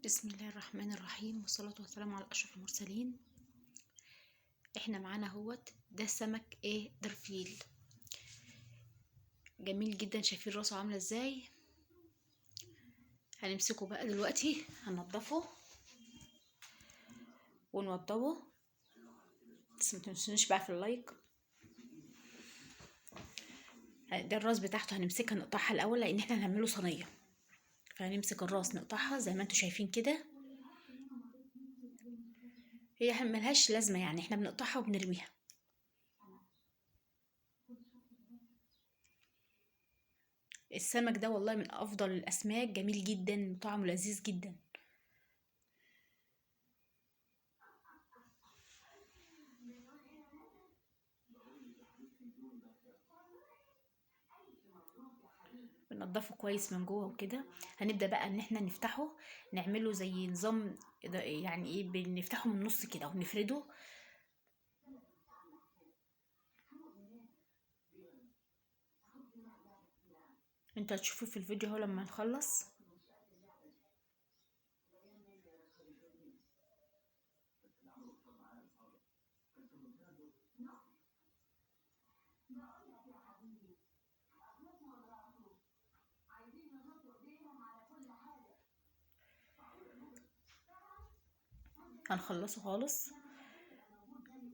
بسم الله الرحمن الرحيم، والصلاة والسلام على أشرف المرسلين. احنا معانا اهوت ده السمك درفيل، جميل جدا. شايفين راسه عاملة ازاي؟ هنمسكه بقى دلوقتي، هننضفه ونوضبه، بس متنسونيش بقى في اللايك. ده الراس بتاعته هنمسكها نقطعها الأول، لأن احنا هنعمله صينية. فهنمسك الراس نقطعها زي ما انتوا شايفين كده. هي ملهاش لازمة، يعني احنا بنقطعها وبنرميها. السمك ده والله من أفضل الأسماك، جميل جدا وطعمه لذيذ جدا. بننضفه كويس من جوه وكده. هنبدأ بقى ان احنا نفتحه، نعمله زي نظام يعني ايه، بنفتحه من النص كده ونفرده. انتوا هتشوفوه في الفيديو اهو لما نخلص. هنخلصه خالص.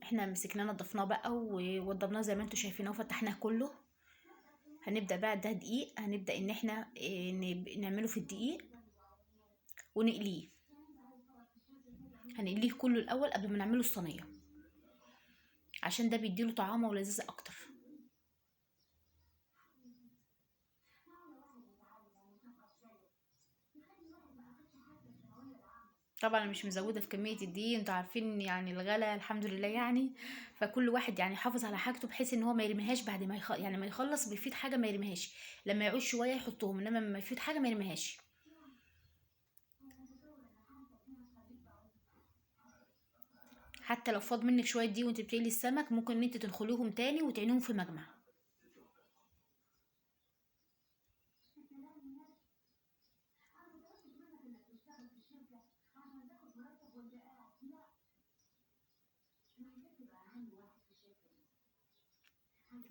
احنا مسكناه نضفناه بقى ووضبناه زي ما انتوا شايفينه وفتحناه كله. هنبدأ بقى ده دقيق، هنبدأ ان احنا نعمله في الدقيق ونقليه. هنقليه كله الاول قبل ما نعمله الصينية، عشان ده بيديله طعامه ولذيذ اكتر. طبعا انا مش مزوده في كميه الدقيق، انتوا عارفين يعني الغلا الحمد لله يعني. فكل واحد يعني يحافظ على حاجته، بحيث ان هو ما يرميهاش بعد ما يعني ما يخلص بيفيد حاجه ما يرميهاش. لما يعوز شويه يحطهم، انما لما يفيد حاجه ما يرميهاش. حتى لو فاض منك شويه دي وانت بتقلي السمك، ممكن ان انت تنخليهم تاني وتعينوهم في مجمع.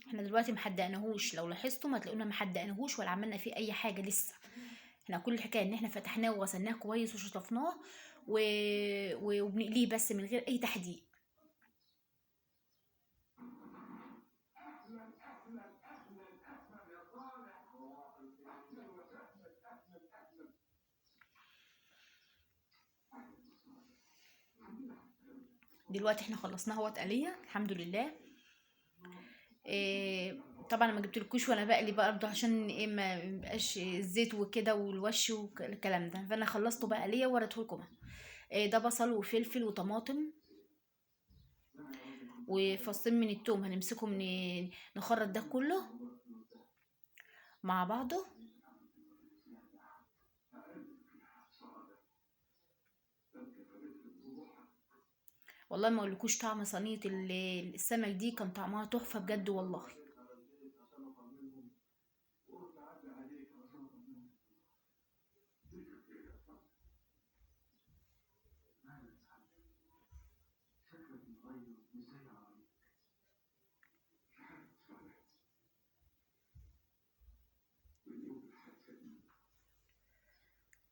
احنا دلوقتي محدقناهوش، لو لاحظتم هتلاقونا محدقناهوش ولا عملنا فيه اي حاجه لسه. احنا كل الحكايه ان احنا فتحناه وغسلناه كويس وشطفناه وبنقليه بس من غير اي تحديق. دلوقتي احنا خلصناها اهوت قليه الحمد لله. إيه، طبعا ما جبتلكوش وانا بقلي برضه، عشان ايه ما يبقاش الزيت وكده والوش والكلام ده. فانا خلصته بقى قليه ووريته لكم. إيه، ده بصل وفلفل وطماطم وفصين من التوم. هنمسكهم نخرط ده كله مع بعضه. والله ما اقولكوش، طعم صينيه السمك دي كان طعمها تحفه بجد والله.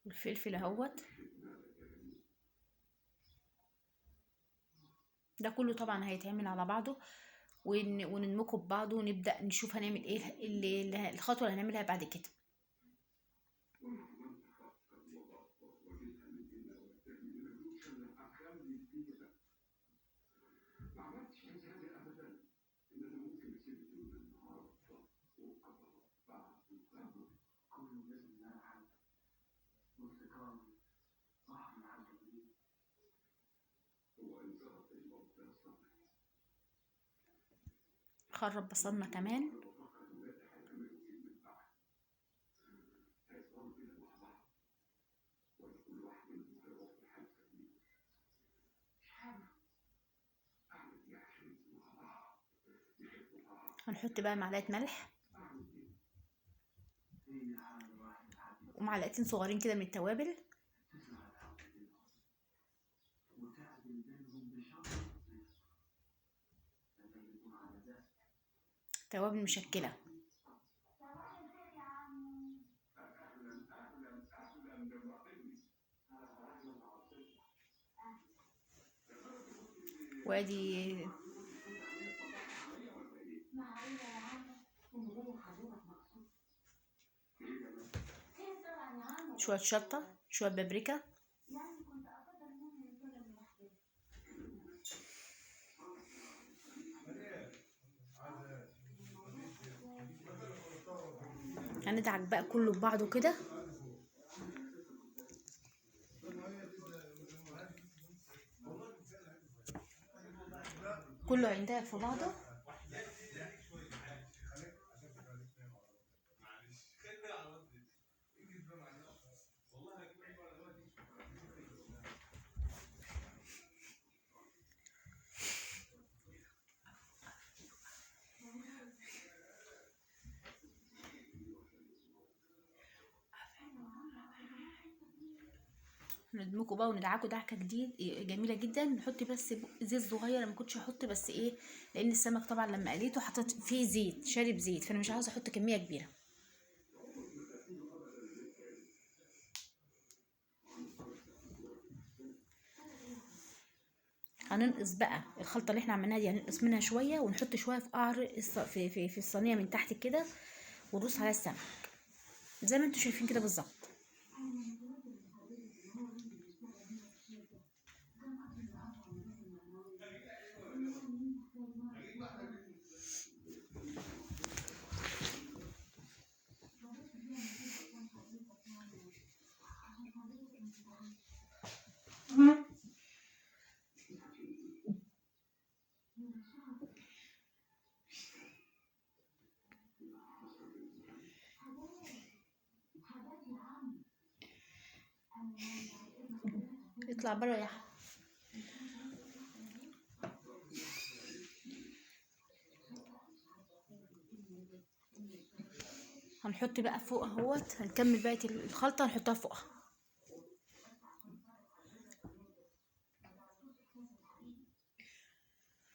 والفلفل اهوت، ده كله طبعا هيتعمل على بعضه وننمكه ببعضه، ونبدأ نشوف هنعمل ايه الخطوة اللي هنعملها بعد كده. خرب بصلنا كمان. هنحط بقى معلقة ملح ومعلقتين صغيرين كده من التوابل. توابل مشكله. وادي شويه شطه، شويه بابريكا. هندعك بقى كله ببعضه كده، كله هيندعك في بعضه. ندمجه بقى وندعكه دعكه جديد جميله جدا. نحط بس زيت صغير، ما كنتش هحط بس ايه، لان السمك طبعا لما قليته حطيت فيه زيت، شارب زيت، فانا مش عاوزه احط كميه كبيره. هننقص بقى الخلطه اللي احنا عملناها دي، هننقص منها شويه ونحط شويه في قعر في الصينيه من تحت كده، ونرص على السمك زي ما انتوا شايفين كده بالظبط. اطلع بره يا احمد. هنحط بقى فوق اهوت، هنكمل بقى الخلطه نحطها فوقها.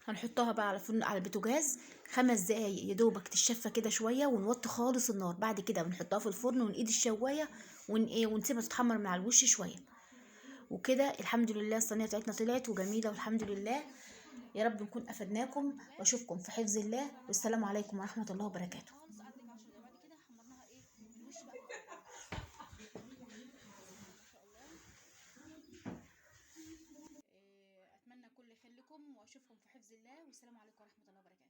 هنحطها بقى على فرن، على البوتاجاز 5 دقايق يا دوبك تتشفى كده شويه، ونوطي خالص النار. بعد كده بنحطها في الفرن ونقيد الشوايه ونسيبها تتحمر من على الوش شويه. وكده الحمد لله الصينيه بتاعتنا طلعت وجميله والحمد لله. يا رب نكون افدناكم، واشوفكم في حفظ الله، والسلام عليكم ورحمه الله وبركاته. اتمنى كل خير لكم، واشوفكم في حفظ الله، والسلام عليكم ورحمه الله وبركاته.